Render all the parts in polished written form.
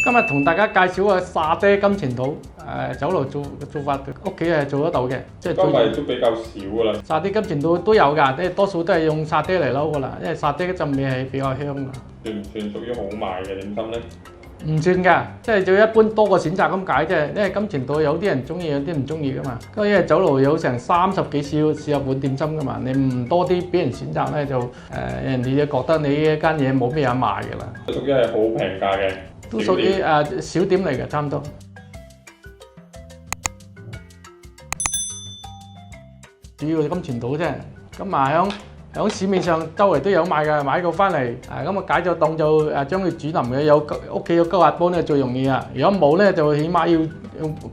今日同大家介紹個沙爹金錢肚，酒樓做法，屋企係做得到嘅，即係今日都比較少噶啦。沙爹金錢肚都有㗎，即係多數都係用沙爹嚟撈㗎啦，因為沙爹嗰陣味係比較香㗎。算唔算屬於好賣嘅點心咧？唔算㗎，即係就一般多個選擇咁解啫。因為金錢肚有啲人中意，有啲唔中意㗎嘛。因為酒樓有成30幾40碗點心㗎嘛，你唔多啲俾人選擇咧，就人哋就覺得你呢間嘢冇咩嘢賣㗎啦。屬於係好平價嘅，都屬於小點嚟嘅，差唔多。主要係金錢肚啫，咁啊響市面上周圍都有賣嘅，買個翻嚟，咁啊解咗凍就將佢煮腍嘅，有屋企有高壓煲咧最容易啊。如果冇咧，就起碼要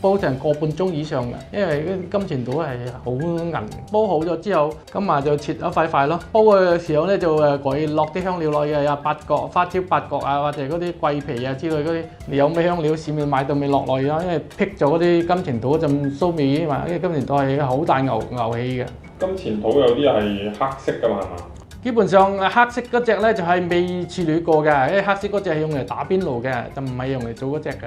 煲成個半鐘以上嘅，因為啲金錢肚係好韌。煲好咗之後，咁啊就切一塊塊咯。煲嘅時候咧就改落啲香料落去，有八角、花椒、八角啊，或者嗰啲桂皮啊之類嗰啲，你有咩香料市面買到未落落去啦，因為辟咗嗰啲金錢肚嗰陣騷味啊嘛，因為金錢肚係好大牛氣嘅。金錢肚有啲係黑色㗎嘛，係嘛？基本上黑色嗰隻咧就係未處理過嘅，因為黑色嗰隻係用嚟打邊爐嘅，就唔係用嚟做嗰隻嘅。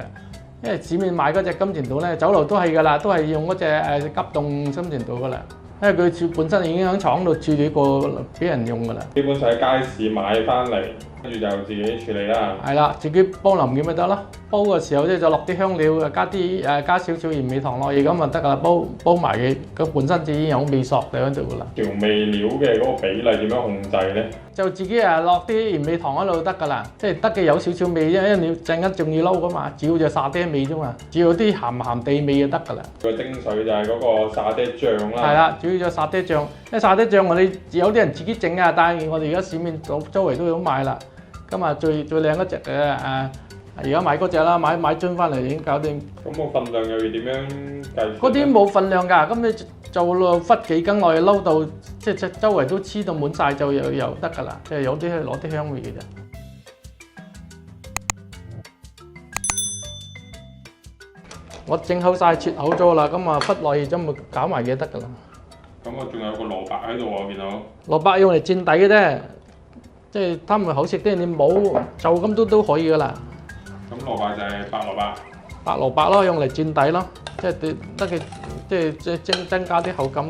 因為市面買嗰隻金錢肚咧，酒樓都係㗎啦，都係用嗰隻急凍金錢肚㗎啦。因為佢本身已經喺廠度處理過俾人用㗎啦。基本上喺街市買翻嚟，跟住就自己處理啦。係啦，自己煲腍嘅咪得咯。煲嘅時候咧就落啲香料，加少少鹽味糖落去咁就得㗎啦。煲埋佢本身已經有味索喺度㗎啦。調味料嘅嗰個比例點樣控制咧？就自己落啲鹽味糖喺度得㗎啦，即係得嘅有少少味啫，因為你陣間仲要撈㗎嘛，主要就沙爹味啫嘛，只要啲鹹地味就得㗎啦。個精髓就係嗰個沙爹醬啦。係啦，主要就沙爹醬，因為沙爹醬我哋有啲人自己整啊，但係我哋而家市面周圍都有賣啦。咁啊最靚嗰隻而家買嗰隻啦，買樽翻嚟已經搞掂。咁個份量又要點樣計？嗰啲冇份量㗎，咁你就忽幾羹落去撈到，即係周圍都黐到滿晒就又得㗎啦，即係有啲係攞啲香味嘅啫。我整好晒切好咗啦，咁啊忽落去咁咪搞埋嘢得㗎啦。咁我仲有個蘿蔔喺度喎，我見到。蘿蔔用嚟墊底嘅啫，即係貪佢好食啲，你冇就咁都可以㗎啦。咁蘿蔔就係白蘿蔔。白蘿蔔咯，用嚟墊底咯，即係得嘅，即係增加啲口感。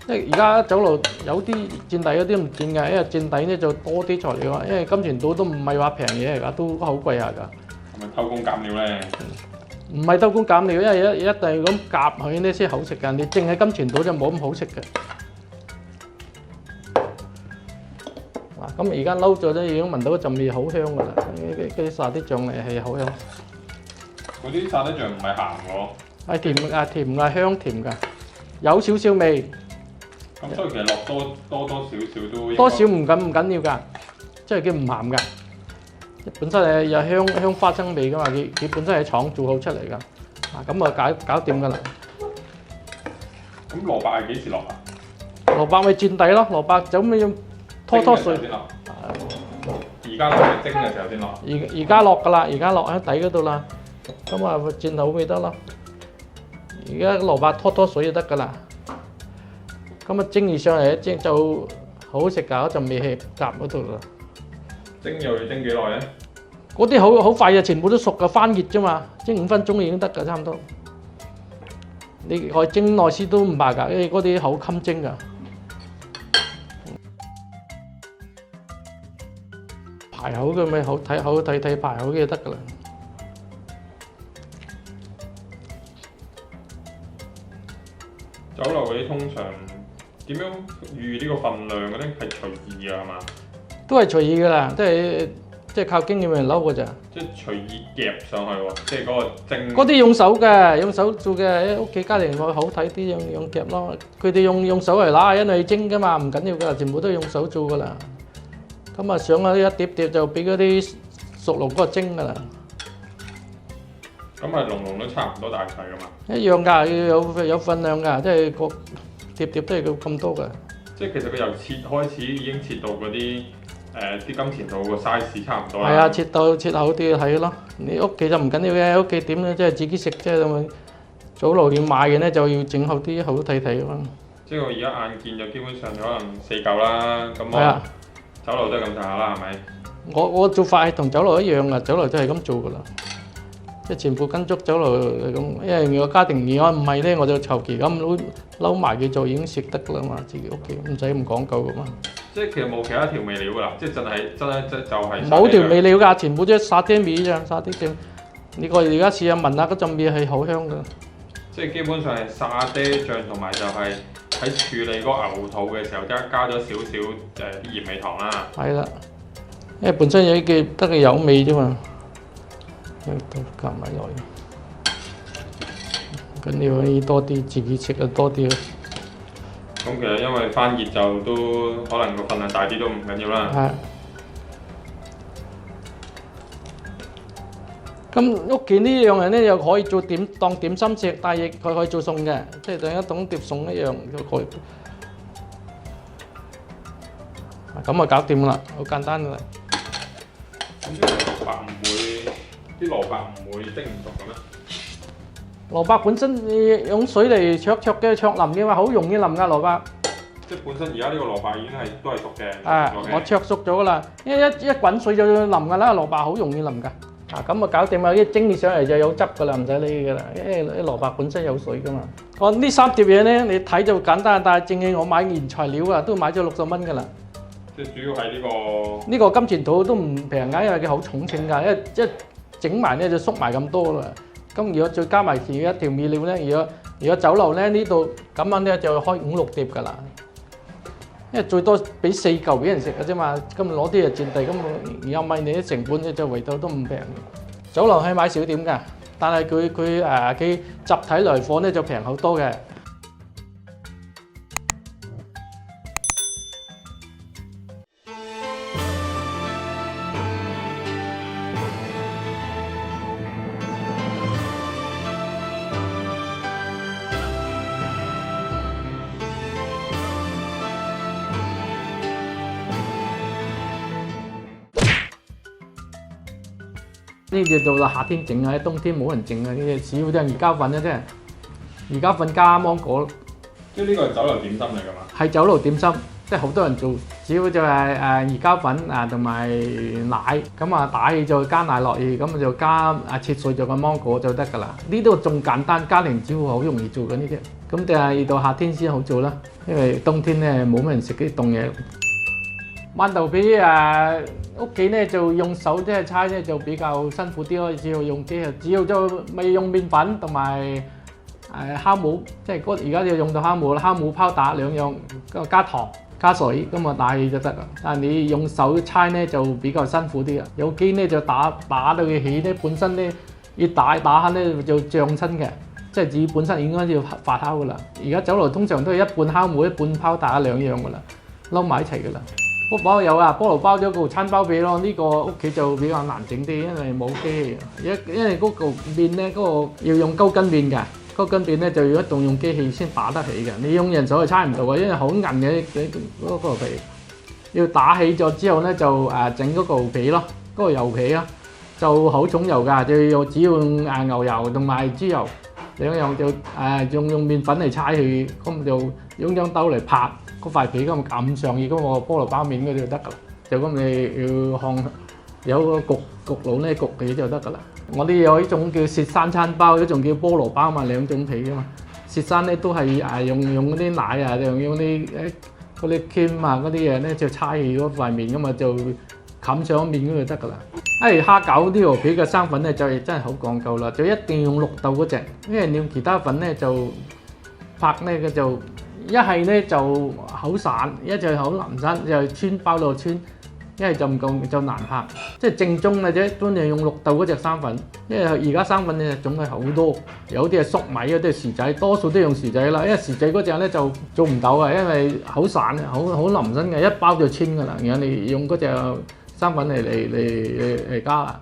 因為而家酒樓有啲墊底，有啲唔墊嘅，因為墊底咧就多啲材料啊。因為金錢肚都唔係話平嘢嚟㗎，都好貴下㗎。係咪偷工減料咧？唔係偷工減料，因為一定係咁夾佢咧先好食㗎。你淨係金錢肚就冇咁好食嘅。嗱，咁而家撈咗咧，已經聞到陣味好香㗎啦。嗰啲沙爹醬嚟係好香。嗰啲沙爹醬唔係鹹喎，係甜㗎，香甜㗎，有少少味。咁所以其實落多少都多少唔緊要㗎，即係佢唔鹹㗎。本身係有香花生味㗎嘛，佢本身係廠做好出嚟㗎。咁啊搞掂㗎啦。咁蘿蔔係幾時落啊？蘿蔔咪轉底咯，蘿蔔就咁樣拖水。而家落係蒸嘅時候先落。而家落㗎啦，而家落喺底嗰度啦。咁啊轉好咪得咯。而家蘿蔔拖水就得㗎啦。咁啊蒸起上嚟蒸就好食㗎，嗰陣味係夾嗰度啦。蒸又要蒸幾耐咧？嗰啲好快嘅，全部都熟㗎，翻熱啫嘛，蒸5分鐘已經得㗎，差唔多。你我蒸耐啲都唔怕㗎，因為嗰啲好襟蒸㗎。排好嘅咪好睇排好嘅就得㗎啦。酒樓嗰啲通常點樣預呢個份量嘅咧？係隨意㗎係嘛？都係隨意㗎啦，即係靠經驗嚟撈㗎咋。即係隨意夾上去喎，即係嗰個蒸。嗰啲用手嘅，用手做嘅，屋企家庭愛好睇啲用夾咯。佢哋用手嚟揦，因為蒸㗎嘛，唔緊要㗎，全部都用手做㗎啦。咁啊上咗一碟就俾嗰啲熟爐嗰個蒸㗎啦。咁係籠都差唔多大細㗎嘛？一樣㗎，要有份量㗎，即係個碟都係咁多㗎。即係其實佢由切開始已經切到嗰啲啲金錢肚個 size 差唔多啦。係啊，切好啲係咯。你屋企就唔緊要嘅，屋企點咧即係自己食即係咁。酒樓要買嘅咧就要整好啲好睇咯。即係我而家眼見就基本上可能4嚿啦，咁我酒樓都係咁上下啦，係咪？我做法係同酒樓一樣㗎，酒樓都係咁做㗎啦。即係全部跟足酒樓嚟咁，因為如果家庭如果唔係咧，我就求其咁撈埋佢做已經食得㗎啦嘛，自己屋企唔使咁講究㗎嘛。即係其實冇其他調味料㗎啦，即係真係就係冇調味料㗎，全部都係沙爹味啫，沙爹醬。你過而家試下聞下嗰陣味係好香㗎。即係基本上係沙爹醬同埋就係喺處理嗰個牛肚嘅時候，加咗少少啲鹽味糖啦。係啦，因為本身有啲得個有味啫嘛，都夾埋落去。咁你可以多啲自己食啊多啲。咁其實因為翻熱就都可能個份量大啲都唔緊要啦。係。咁屋企呢樣嘢咧又可以做當點心食，但係亦佢可以做餸嘅，即係當一種碟餸一樣就可以。咁啊搞掂啦，好簡單㗎啦。咁啲蘿蔔唔會蒸唔熟嘅咩？蘿蔔本身你用水嚟灼嘅灼腍嘅嘛，好容易腍㗎蘿蔔。即係本身而家呢個蘿蔔已經都係熟嘅。啊，我灼熟咗㗎啦，一滾水就腍㗎啦，蘿蔔好容易腍㗎。啊，咁啊搞掂啦！一蒸起上嚟就有汁㗎啦，唔使理㗎啦，因為啲蘿蔔本身有水㗎嘛。我呢3碟嘢咧，你睇就簡單，但係正係我買原材料啊，都買咗60蚊㗎啦。即係主要係呢個金錢肚都唔平㗎，因為佢好重稱㗎，一整埋咧就縮埋咁多啦。咁如果再加埋其他調味料咧，如果酒樓咧呢度咁樣咧就開5、6碟㗎啦。因為最多俾4嚿俾人食嘅啫嘛，咁攞啲就佔地，咁又咪你啲成本咧就圍到都唔平。酒樓係買少點㗎，但係佢集體來貨咧就平好多嘅。呢啲到啦夏天整啊，冬天冇人整啊，呢啲主要都係魚膠粉嘅啫，魚膠粉加芒果。即係呢個係酒樓點心嚟㗎嘛？係酒樓點心，即係好多人做，主要就係魚膠粉啊同埋奶，咁啊打起就加奶落去，咁就加切碎咗個芒果就得㗎啦。呢度仲簡單，家庭主婦好容易做緊呢啲。咁但係到夏天先好做啦，因為冬天咧冇乜人食啲凍嘢。饅頭皮屋企咧就用手即係搓咧就比較辛苦啲咯，只要用機啊，只要就未用麵粉同埋酵母，即係而家就用到酵母啦，酵母泡打兩樣，加糖加水咁啊打起就得啦。但係你用手搓咧就比較辛苦啲啊，有機咧就打到佢起咧，本身咧要打下咧就漲身嘅，即係自己本身應該要發酵噶啦。而家酒樓通常都係一半酵母一半泡打兩樣噶啦，撈埋一齊噶啦。菠蘿包有啊，菠蘿包咗個餐包皮咯。呢個屋企就比較難整啲，因為冇機器。因為嗰個麵咧，嗰個要用高筋麵㗎，高筋麵咧就要一定用機器先打得起嘅。你用人手係搓唔到嘅，因為好韌嘅嗰個皮。要打起咗之後咧，就整嗰個皮咯，嗰個油皮啊，就好重油㗎，就要只要用牛油同埋豬油兩樣就用麵粉嚟搓佢，咁就用張兜嚟拍。嗰塊皮咁撳上去嗰個菠蘿包面嗰度就得㗎啦，就咁你要看有個焗爐咧焗起就得㗎啦。我哋有一種叫雪山餐包，一種叫菠蘿包嘛，兩種皮㗎嘛。雪山咧都係用嗰啲奶啊，用啲cream啊嗰啲嘢咧就搓起嗰塊面咁啊就冚上面嗰度得㗎啦。蝦餃呢個皮嘅生粉咧就真係好講究啦，就一定要用綠豆嗰隻，因為你用其他粉咧就拍咧佢就。一係咧就好散，一就好腍身，就穿包到穿，一係就唔夠就難拍。即係正宗嘅啫，都係用綠豆嗰隻生粉。因為而家生粉嘅種類好多，有啲係粟米，有啲係薯仔，多數都用薯仔啦。因為薯仔嗰隻咧就做唔到啊，因為好散，好腍身嘅，一包就穿㗎啦。然後你用嗰隻生粉嚟加啦。